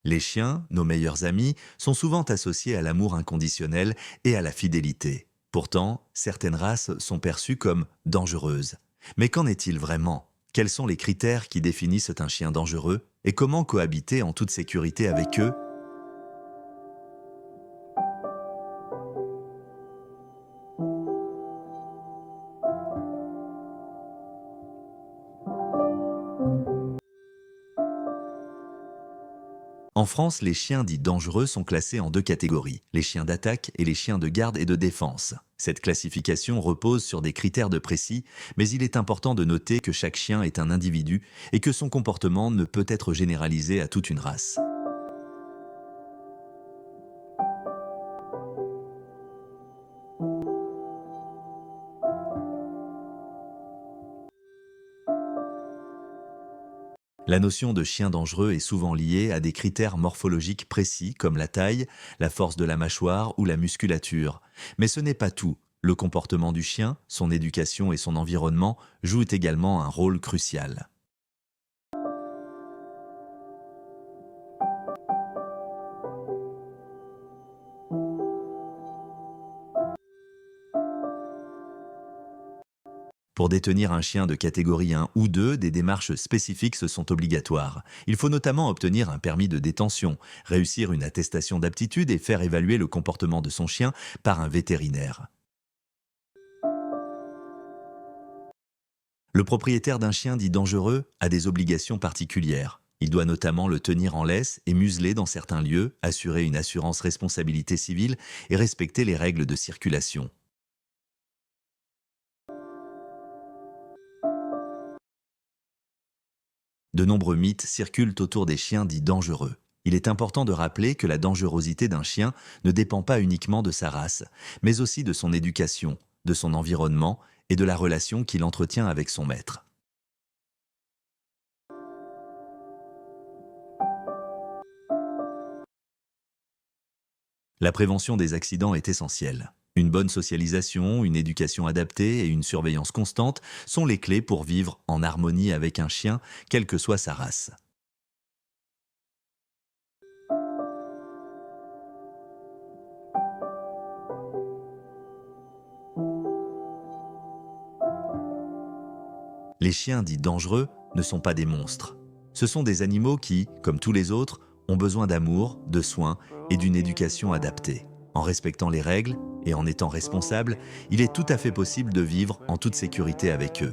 Les chiens, nos meilleurs amis, sont souvent associés à l'amour inconditionnel et à la fidélité. Pourtant, certaines races sont perçues comme dangereuses. Mais qu'en est-il vraiment? Quels sont les critères qui définissent un chien dangereux? Et comment cohabiter en toute sécurité avec eux? En France, les chiens dits dangereux sont classés en deux catégories, les chiens d'attaque et les chiens de garde et de défense. Cette classification repose sur des critères de précis, mais il est important de noter que chaque chien est un individu et que son comportement ne peut être généralisé à toute une race. La notion de chien dangereux est souvent liée à des critères morphologiques précis comme la taille, la force de la mâchoire ou la musculature. Mais ce n'est pas tout. Le comportement du chien, son éducation et son environnement jouent également un rôle crucial. Pour détenir un chien de catégorie 1 ou 2, des démarches spécifiques se sont obligatoires. Il faut notamment obtenir un permis de détention, réussir une attestation d'aptitude et faire évaluer le comportement de son chien par un vétérinaire. Le propriétaire d'un chien dit dangereux a des obligations particulières. Il doit notamment le tenir en laisse et museler dans certains lieux, assurer une assurance responsabilité civile et respecter les règles de circulation. De nombreux mythes circulent autour des chiens dits dangereux. Il est important de rappeler que la dangerosité d'un chien ne dépend pas uniquement de sa race, mais aussi de son éducation, de son environnement et de la relation qu'il entretient avec son maître. La prévention des accidents est essentielle. Une bonne socialisation, une éducation adaptée et une surveillance constante sont les clés pour vivre en harmonie avec un chien, quelle que soit sa race. Les chiens dits dangereux ne sont pas des monstres. Ce sont des animaux qui, comme tous les autres, ont besoin d'amour, de soins et d'une éducation adaptée. En respectant les règles et en étant responsable, il est tout à fait possible de vivre en toute sécurité avec eux.